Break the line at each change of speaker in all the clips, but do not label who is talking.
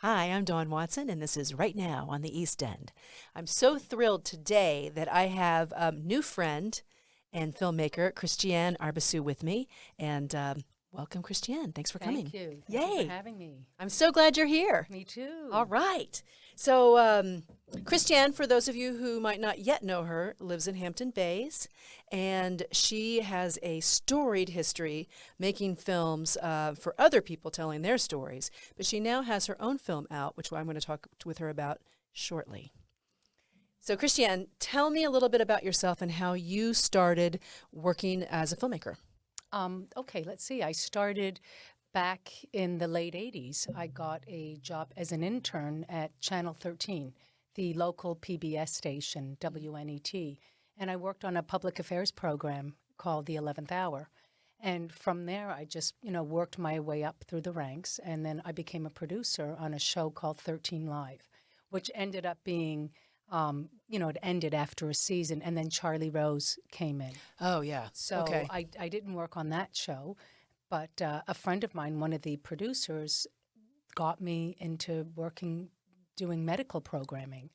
Hi, I'm Dawn Watson, and this is Right Now on the East End. I'm so thrilled today that I have a new friend and filmmaker, Christiane Arbesu, with me. And welcome, Christiane. Thanks for coming.
Thank you. Thank you
Yay.
for having me.
I'm so glad you're here.
Me too.
All right. So, Christiane, for those of you who might not yet know her, lives in Hampton Bays, and she has a storied history making films for other people telling their stories. But she now has her own film out, which I'm going to talk with her about shortly. So, Christiane, tell me a little bit about yourself and how you started working as a filmmaker.
Okay, let's see. I started back in the late 80s. I got a job as an intern at Channel 13, the local PBS station, WNET. And I worked on a public affairs program called The 11th Hour. And from there, I just, worked my way up through the ranks. And then I became a producer on a show called 13 Live, which ended up being, it ended after a season. And then Charlie Rose came in.
Oh, yeah.
So
Okay.
I didn't work on that show. But a friend of mine, one of the producers, got me into doing medical programming.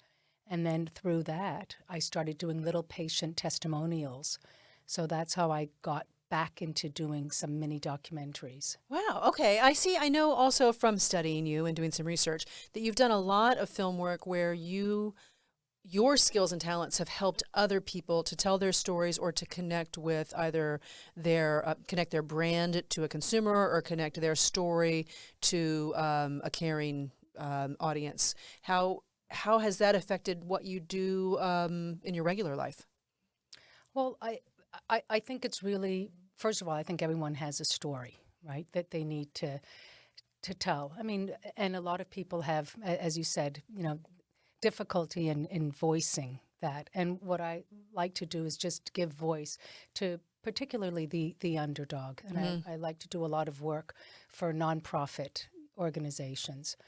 And then through that, I started doing little patient testimonials. So that's how I got back into doing some mini documentaries.
Wow. Okay. I see. I know also from studying you and doing some research that you've done a lot of film work where your skills and talents have helped other people to tell their stories or to connect with either connect their brand to a consumer or connect their story to a caring audience. How has that affected what you do in your regular life?
Well, I think it's really, first of all, I think everyone has a story, right, that they need to tell. I mean, and a lot of people have, as you said, difficulty in voicing that. And what I like to do is just give voice to particularly the underdog. And I like to do a lot of work for nonprofit organizations,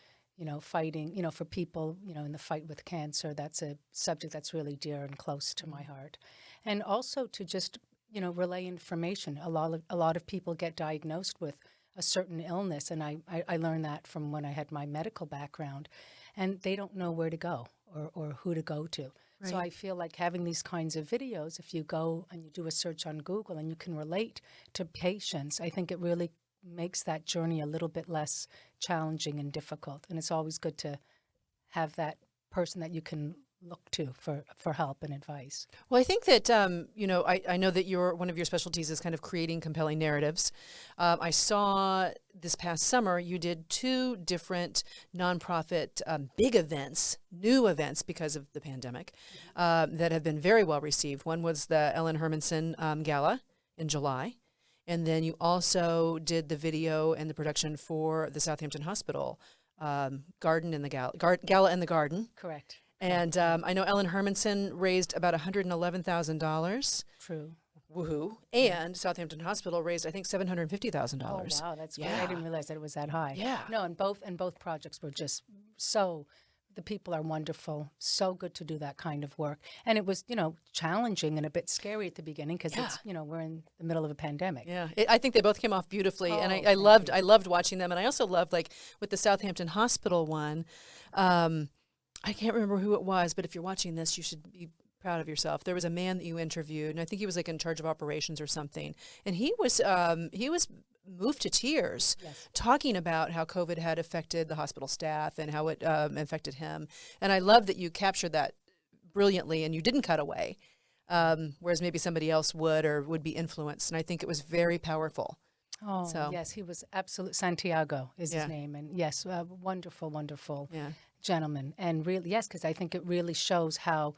fighting, for people, in the fight with cancer. That's a subject that's really dear and close to my heart. And also to just, relay information. A lot of people get diagnosed with a certain illness, and I learned that from when I had my medical background, and they don't know where to go or who to go to. Right. So I feel like having these kinds of videos, if you go and you do a search on Google and you can relate to patients, I think it really makes that journey a little bit less challenging and difficult. And it's always good to have that person that you can look to for help and advice.
Well, I think that, I know that one of your specialties is kind of creating compelling narratives. I saw this past summer you did 2 different nonprofit big events, new events because of the pandemic, that have been very well received. One was the Ellen Hermanson Gala in July. And then you also did the video and the production for the Southampton Hospital Garden in the Gala in the Garden.
Correct.
And I know Ellen Hermanson raised about $111,000.
True.
Woohoo. And Southampton Hospital raised, I think, $750,000.
Oh, wow, that's great.
Yeah.
I didn't realize that it was that high.
Yeah.
No, and both projects were just the people are wonderful, so good to do that kind of work. And it was, challenging and a bit scary at the beginning because it's, we're in the middle of a pandemic.
Yeah, I think they both came off beautifully, and I loved watching them. And I also loved, like, with the Southampton Hospital one, I can't remember who it was, but if you're watching this, you should be proud of yourself. There was a man that you interviewed, and I think he was like in charge of operations or something, and he was moved to tears,
Yes.
talking about how COVID had affected the hospital staff and how it affected him. And I love that you captured that brilliantly, and you didn't cut away, whereas maybe somebody else would be influenced. And I think it was very powerful.
Oh, yes, he was absolute. Santiago is his name, and yes, wonderful gentleman. And really, yes, because I think it really shows how,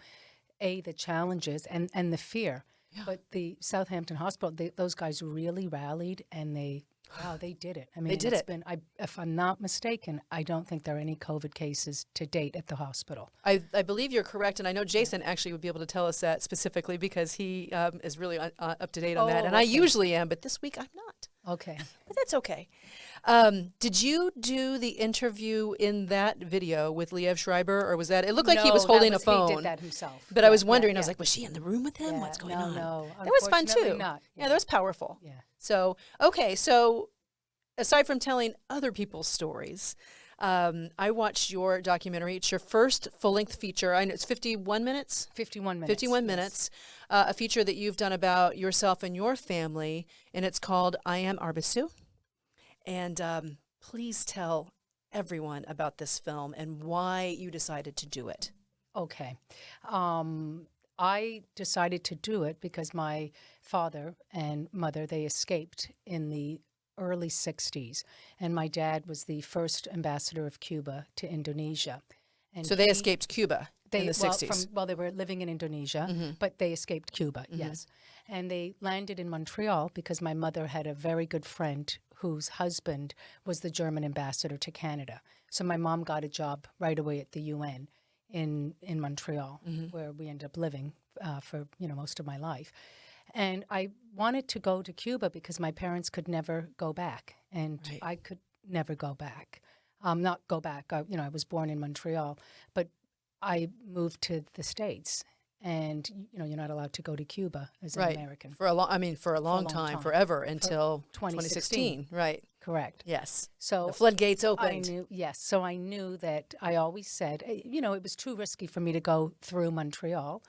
the challenges and the fear. Yeah. But the Southampton Hospital, those guys really rallied, and they did it. I mean,
they did it.
If I'm not mistaken, I don't think there are any COVID cases to date at the hospital.
I believe you're correct, and I know Jason actually would be able to tell us that specifically because he is really up to date on that, and I usually am, but this week I'm not.
Okay.
But that's okay. Did you do the interview in that video with Liev Schreiber, or was that? It looked like he was holding a phone.
He did that himself.
But I was wondering. I was like, was she in the room with him? What's going on?
No,
that was fun too.
Not.
Yeah, that was powerful.
Yeah.
So okay, so aside from telling other people's stories, I watched your documentary. It's your first full-length feature. I know it's 51 minutes?
51 minutes.
51 minutes. A feature that you've done about yourself and your family, and it's called I Am Arbesú. And please tell everyone about this film and why you decided to do it.
Okay. I decided to do it because my father and mother, they escaped in the early 60s. And my dad was the first ambassador of Cuba to Indonesia. And
So they escaped Cuba in the 60s.
They were living in Indonesia, but they escaped Cuba, yes. And they landed in Montreal because my mother had a very good friend whose husband was the German ambassador to Canada. So my mom got a job right away at the UN in Montreal, where we ended up living for most of my life. And I wanted to go to Cuba because my parents could never go back, and I could never go back. Not go back. I was born in Montreal, but I moved to the States, and you're not allowed to go to Cuba as an American
for a long time, forever until 2016. Right.
Correct.
Yes.
So
the floodgates opened.
I knew, yes. So I knew that I always said, it was too risky for me to go through Montreal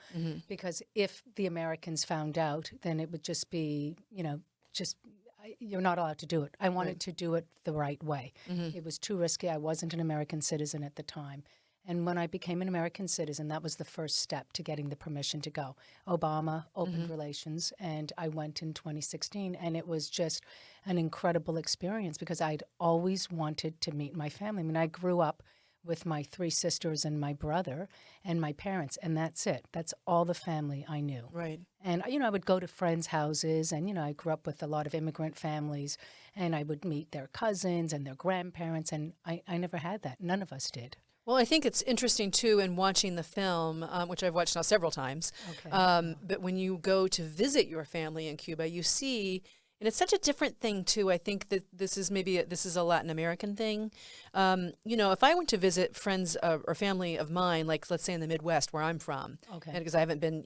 because if the Americans found out, then it would just be, you're not allowed to do it. I wanted to do it the right way. It was too risky. I wasn't an American citizen at the time. And when I became an American citizen, that was the first step to getting the permission to go. Obama opened relations, and I went in 2016, and it was just an incredible experience because I'd always wanted to meet my family. I mean, I grew up with my 3 sisters and my brother and my parents, and that's it. That's all the family I knew.
Right.
And, I would go to friends' houses, and, I grew up with a lot of immigrant families, and I would meet their cousins and their grandparents, and I never had that. None of us did.
Well, I think it's interesting, too, in watching the film, which I've watched now several times, but when you go to visit your family in Cuba, you see, and it's such a different thing, too. I think that this is a Latin American thing. If I went to visit friends or family of mine, like let's say in the Midwest where I'm from, because I haven't been,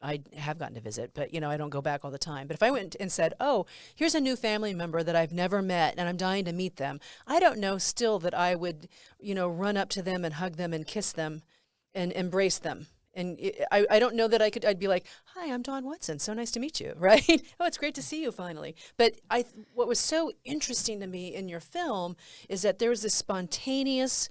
I have gotten to visit, but, I don't go back all the time. But if I went and said, oh, here's a new family member that I've never met and I'm dying to meet them, I don't know still that I would, run up to them and hug them and kiss them and embrace them. And I don't know that I'd be like, hi, I'm Dawn Watson. So nice to meet you, right? Oh, it's great to see you finally. But what was so interesting to me in your film is that there was this spontaneous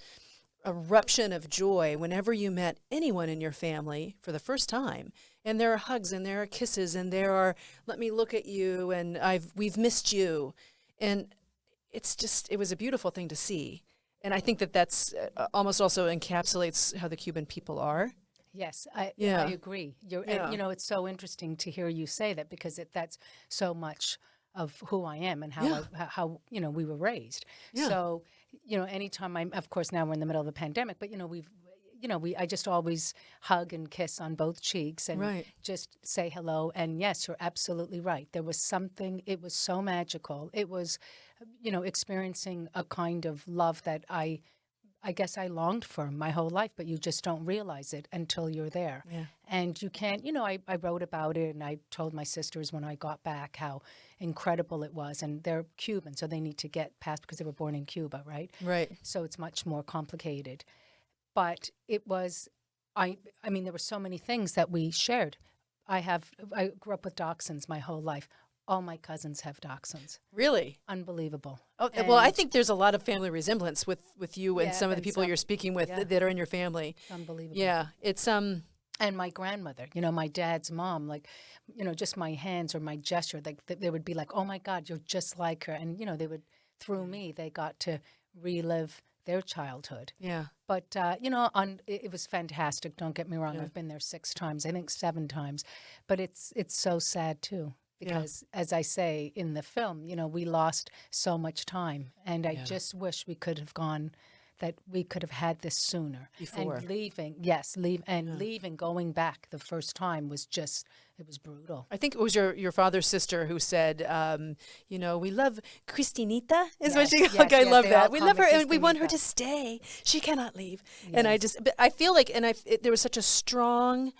eruption of joy whenever you met anyone in your family for the first time. And there are hugs and there are kisses and there are, let me look at you and we've missed you. And it was a beautiful thing to see. And I think that's almost also encapsulates how the Cuban people are.
Yes, I agree. And, it's so interesting to hear you say that because that's so much of who I am and how we were raised. Yeah. So, anytime of course now we're in the middle of a pandemic, but I just always hug and kiss on both cheeks and just say hello. And yes, you're absolutely right. There was something, it was so magical. It was, experiencing a kind of love that I guess I longed for my whole life, but you just don't realize it until you're there. Yeah. And you can't, I wrote about it and I told my sisters when I got back how incredible it was. And they're Cuban, so they need to get past because they were born in Cuba, right?
Right.
So it's much more complicated. But it was, I mean, there were so many things that we shared. I grew up with dachshunds my whole life. All my cousins have dachshunds.
Really?
Unbelievable.
Oh, well, I think there's a lot of family resemblance with you and some of the people you're speaking with that are in your family.
Unbelievable.
Yeah, it's
And my grandmother, my dad's mom, like, just my hands or my gesture, they would be like, "Oh my God, you're just like her," and they would through me, they got to relive their childhood.
Yeah.
But it was fantastic. Don't get me wrong. Yeah. I've been there 6 times, I think 7 times, but it's so sad too. Because, as I say in the film, we lost so much time. And I just wish we could have we could have had this sooner.
Before.
And leaving, going back the first time was just, it was brutal.
I think it was your father's sister who said, we love Christinita, is what she called. I love that. We love her and we want her to stay. She cannot leave. Yes. And but I feel like, there was such a strong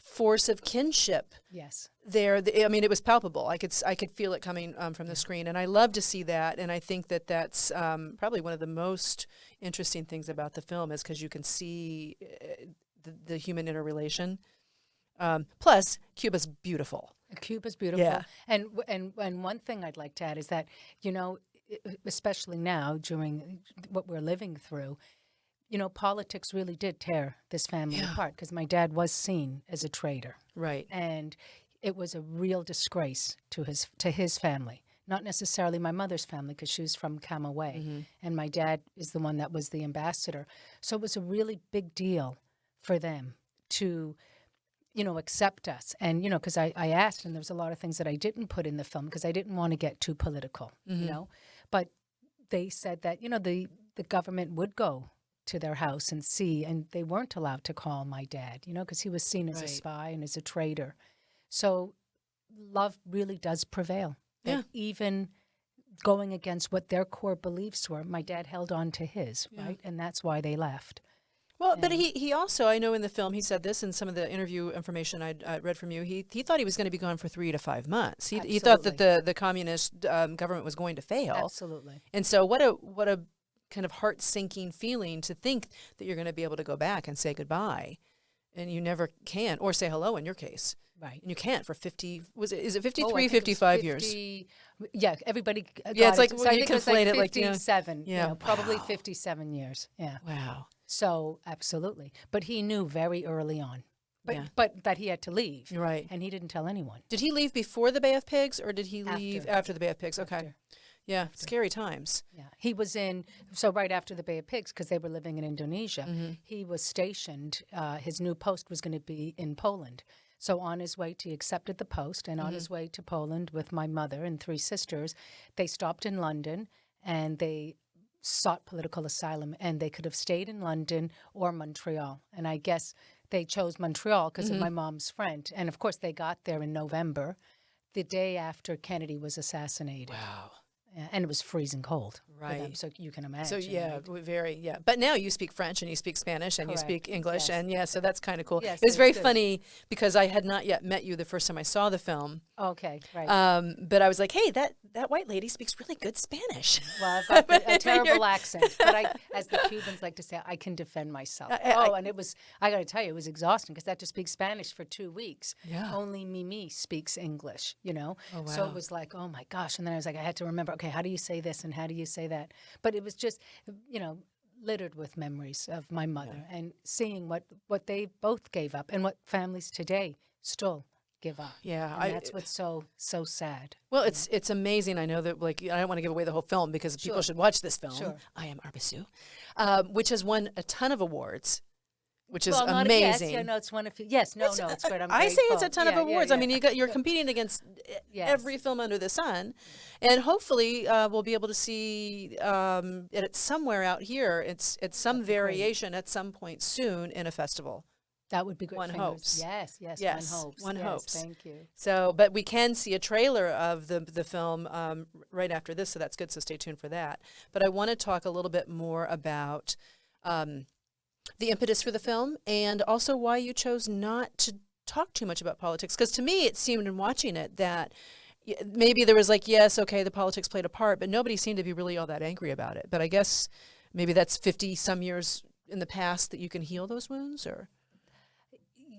force of kinship
Yes.
there. I mean, it was palpable. I could feel it coming from the screen, and I love to see that. And I think that that's probably one of the most interesting things about the film is because you can see the human interrelation. Plus, Cuba's beautiful.
Cuba's beautiful.
Yeah.
And one thing I'd like to add is that, you know, especially now during what we're living through, you know, politics really did tear this family apart because my dad was seen as a traitor.
Right.
And it was a real disgrace to his family. Not necessarily my mother's family because she was from Camagüey, and my dad is the one that was the ambassador. So it was a really big deal for them to, you know, accept us. And, you know, because I asked, and there was a lot of things that I didn't put in the film because I didn't want to get too political, you know. But they said that, you know, the government would go to their house and see, and they weren't allowed to call my dad, you know, because he was seen as a spy and as a traitor. So love really does prevail.
Yeah.
Even going against what their core beliefs were, my dad held on to his, right? And that's why they left.
Well, but he also, I know in the film, he said this in some of the interview information I read from you, he thought he was going to be gone for 3 to 5 months. He thought that the communist government was going to fail.
Absolutely.
And so what a kind of heart-sinking feeling to think that you're going to be able to go back and say goodbye, and you never can, or say hello in your case.
Right.
And you can't for 50, is it 53, 55 years?
Yeah, everybody got
Yeah, it's like
it.
when you
I think it was
conflate
like
it, like, you know,
57,
yeah.
you know, probably
Wow.
57 years. Yeah.
Wow.
So, absolutely. But he knew very early on, but that he had to leave.
Right.
And he didn't tell anyone.
Did he leave before the Bay of Pigs, or did he leave after the Bay of Pigs? Okay.
After.
Yeah, scary times.
Yeah, he was so right after the Bay of Pigs, because they were living in Indonesia, he was stationed, his new post was going to be in Poland. So on his way he accepted the post, and on his way to Poland with my mother and 3 sisters, they stopped in London, and they sought political asylum, and they could have stayed in London or Montreal. And I guess they chose Montreal because of my mom's friend. And of course, they got there in November, the day after Kennedy was assassinated.
Wow.
And it was freezing cold for them,
Right.
so you can imagine.
So yeah,
right?
very But now you speak French and you speak Spanish and you
Correct.
speak English,
Yes.
and so that's kind of cool.
Yes,
It was
it's
very
good.
funny because I had not yet met you the first time I saw the film.
Okay, right.
But I was like, hey, that white lady speaks really good Spanish.
Well, I've got a terrible accent, but as the Cubans like to say, I can defend myself. And it was, I got to tell you, it was exhausting because I had to speak Spanish for 2 weeks.
Yeah.
Only Mimi speaks English, you know?
Oh,
So
wow.
it was like, oh my gosh. And then I was like, I had to remember, okay, how do you say this and how do you say that? But it was just, you know, littered with memories of my mother and seeing what they both gave up and what families today still give up.
Yeah,
And that's what's so sad.
Well, it's amazing. I know that, like, I don't want to give away the whole film because people should watch this film.
Sure.
I Am Arbesú, which has won a ton of awards, which is
Well,
amazing.
Yes, yeah, no, it's one of yes, no, it's great. I'm
I say it's a
grateful.
ton of
Yeah,
awards.
yeah,
I mean,
yeah.
you're competing against
Yes.
every film under the sun, and hopefully we'll be able to see it somewhere out here. It's some variation at some point soon in a festival.
That would be great.
One
Fingers.
hopes.
Yes,
Yes,
one hopes.
one
Yes,
hopes.
Thank you.
So, but we can see a trailer of the film right after this, so that's good. So stay tuned for that. But I want to talk a little bit more about the impetus for the film and also why you chose not to talk too much about politics. Because to me, it seemed in watching it that maybe there was like, yes, okay, the politics played a part, but nobody seemed to be really all that angry about it. But I guess maybe that's 50 some years in the past that you can heal those wounds, or.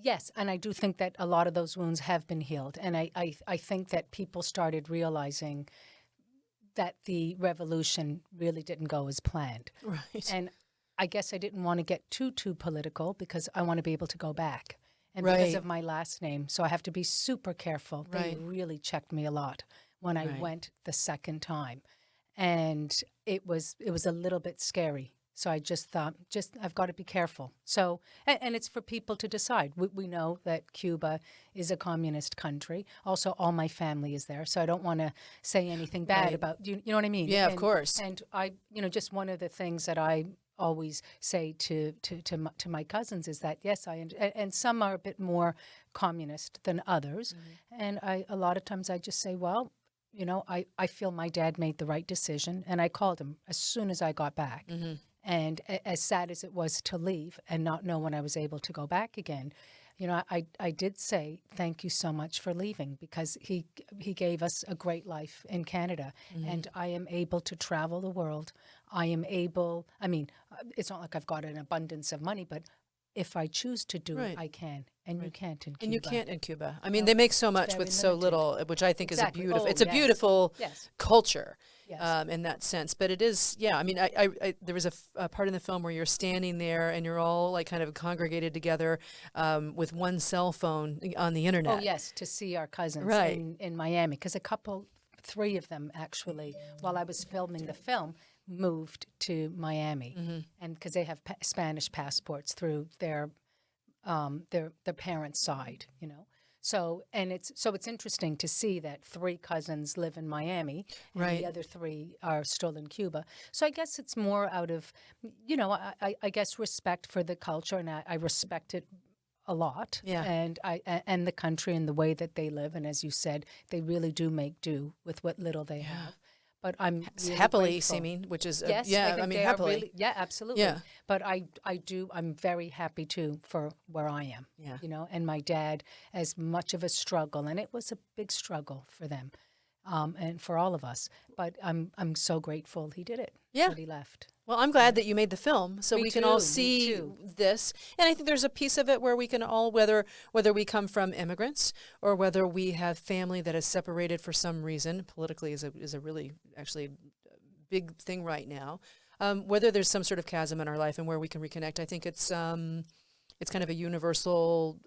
Yes, and I do think that a lot of those wounds have been healed. And I think that people started realizing that the revolution really didn't go as planned.
Right.
And I guess I didn't want to get too political because I want to be able to go back. And
Right.
because of my last name, so I have to be super careful.
Right.
They really checked me a lot when I
Right.
went the second time. And it was a little bit scary. So I just thought, I've got to be careful. So, and it's for people to decide. We know that Cuba is a communist country. Also, all my family is there. So I don't want to say anything bad
Right.
about, you know what I mean?
Yeah, of
And-
course.
And I, just one of the things that I always say to my cousins is that, yes, and some are a bit more communist than others. And a lot of times I just say, well, I feel my dad made the right decision. And I called him as soon as I got back. And as sad as it was to leave and not know when I was able to go back again, I did say thank you so much for leaving, because he gave us a great life in Canada, and I am able to travel the world. I am able, I mean, it's not like I've got an abundance of money, but if I choose to do it, I can, and you can't in Cuba.
And you can't in Cuba. I mean, they make so much with so little, which I think is a beautiful. It's a beautiful culture. In that sense, but it is, I mean, I there was a part in the film where you're standing there and you're all like kind of congregated together with one cell phone on the internet.
Oh yes, to see our cousins in Miami, because three of them actually, while I was filming the film, moved to Miami, and because they have Spanish passports through their parents' side, So it's interesting to see that three cousins live in Miami, and the other three are still in Cuba. So I guess it's more out of, I guess respect for the culture, and I respect it a lot. And the country and the way that they live, and as you said, they really do make do with what little they have. But I'm really
happily
grateful.
seeming, which is
I mean happily. Really, absolutely.
Yeah.
But I'm very happy too for where I am. And my dad, as much of a struggle, and it was a big struggle for them, and for all of us. But I'm so grateful he did it. That he left.
Well, I'm glad that you made the film, so we can all see this. And I think there's a piece of it where we can all, whether we come from immigrants or whether we have family that is separated for some reason, politically is a really actually big thing right now. Whether there's some sort of chasm in our life and where we can reconnect, I think it's kind of a universal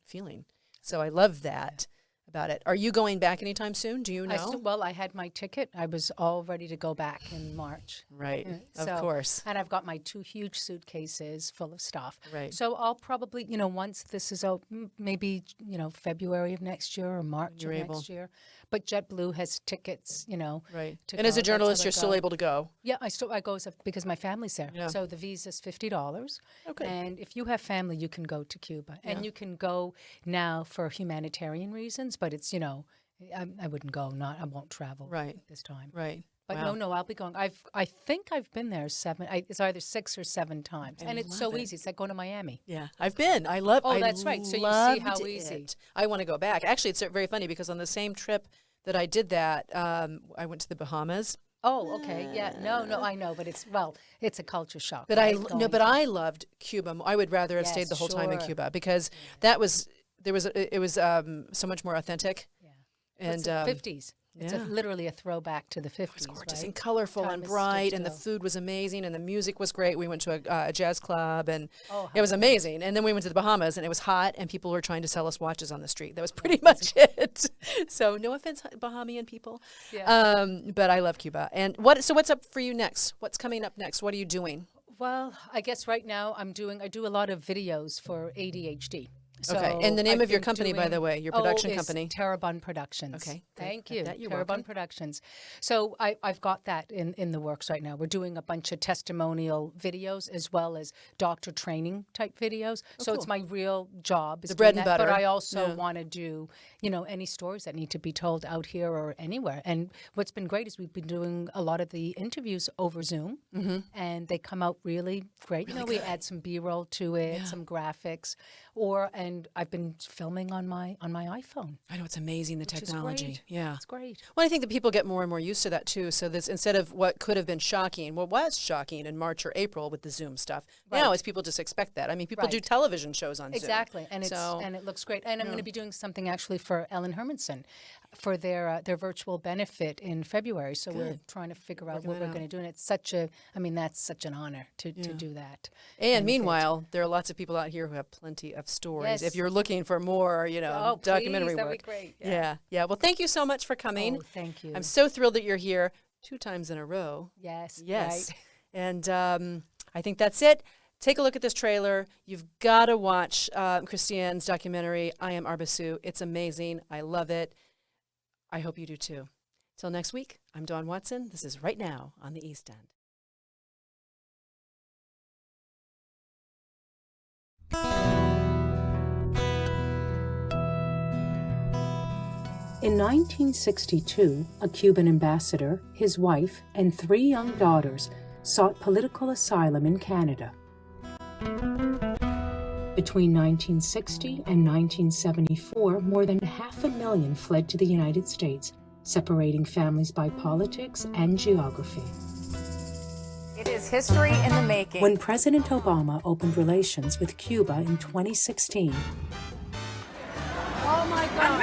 feeling. So I love that. About it. Are you going back anytime soon? Do you know?
Well, I had my ticket. I was all ready to go back in March.
Right. Of course.
And I've got my 2 huge suitcases full of stuff.
Right.
So I'll probably, once this is out, maybe, February of next year or March of next year. But JetBlue has tickets,
Right.
To
and as a journalist, you're still able to go.
Yeah, I go because my family's there. Yeah. So the visa's $50. Okay. And if you have family, you can go to Cuba. Yeah. And you can go now for humanitarian reasons, but it's, I wouldn't go. I won't travel this time.
Right.
But no, I'll be going. I think I've been there it's either 6 or 7 times, and it's so easy. It's like going to Miami.
Yeah, I've been. I love.
Oh, that's right. So you see how easy.
I want to go back. Actually, it's very funny because on the same trip that I did that, I went to the Bahamas.
Oh, okay. Yeah. No, I know, but it's a culture shock.
But I loved Cuba. I would rather have stayed the whole time in Cuba because it was so much more authentic.
Yeah. And 50s. It's literally a throwback to the 50s. It was
gorgeous and colorful and bright, and the food was amazing, and the music was great. We went to a jazz club, and it was amazing. And then we went to the Bahamas, and it was hot, and people were trying to sell us watches on the street. That was pretty much it. So no offense, Bahamian people. Yeah. But I love Cuba. And what's up for you next? What's coming up next? What are you doing?
Well, I guess right now I do a lot of videos for ADHD. So
and the name of your company, by the way, your production company?
Terrebonne Productions.
Okay.
Thank you.
You're
Terrebonne
welcome.
Productions. So I've got that in the works right now. We're doing a bunch of testimonial videos as well as doctor training type videos. So cool. It's my real job.
The bread and butter.
But I also want to do, any stories that need to be told out here or anywhere. And what's been great is we've been doing a lot of the interviews over Zoom, and they come out really great. Really we add some B-roll to it, some graphics, and I've been filming on my iPhone.
I know, it's amazing, the technology. Yeah.
It's great.
Well, I think that people get more and more used to that too. So this, instead of what could have been shocking, what was shocking in March or April with the Zoom stuff, now it's people just expect that. I mean, people do television shows on Zoom.
Exactly. And and it looks great. And I'm going to be doing something actually for Ellen Hermanson for their virtual benefit in February. So we're trying to figure out what we're going to do. And it's that's such an honor to do that.
And meanwhile, there are lots of people out here who have plenty of stories. Yes. If you're looking for more, documentary work.
That'd be great.
Yeah. Well, thank you so much for coming.
Oh, thank you.
I'm so thrilled that you're here 2 times in a row.
Yes.
Yes.
Right.
And I think that's it. Take a look at this trailer. You've got to watch Christiane's documentary, I Am Arbesú. It's amazing. I love it. I hope you do too. Till next week, I'm Dawn Watson. This is Right Now on the East End.
In 1962, a Cuban ambassador, his wife, and 3 young daughters sought political asylum in Canada. The Between 1960 and 1974, more than 500,000 fled to the United States, separating families by politics and geography.
It is history in the making.
When President Obama opened relations with Cuba in 2016,
Oh my God.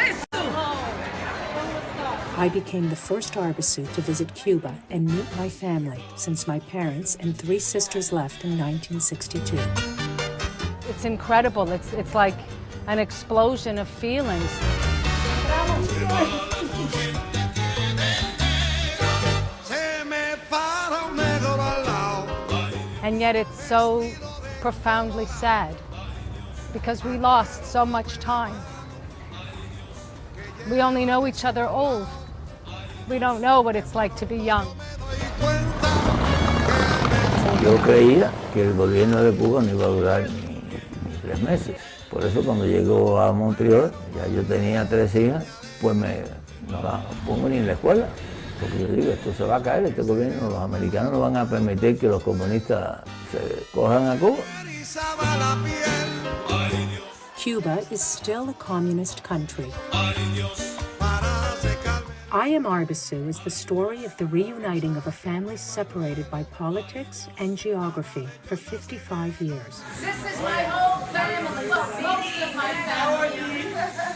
I became the first Arbesú to visit Cuba and meet my family, since my parents and 3 sisters left in 1962.
It's incredible. It's like an explosion of feelings. And yet it's so profoundly sad because we lost so much time. We only know each other old. We don't know what it's like to be young.
Yo creía que el gobierno de Cuba no iba a durar ni 3 meses. Por eso cuando llegó a Montreal, ya yo tenía 3 hijas, pues no las pongo ni en la escuela. Porque yo digo, esto se va a caer, este gobierno, los americanos no van a permitir que los comunistas se cojan a Cuba.
Cuba is still a communist country. I Am Arbesú is the story of the reuniting of a family separated by politics and geography for 55 years.
This is my whole family. Most of my family.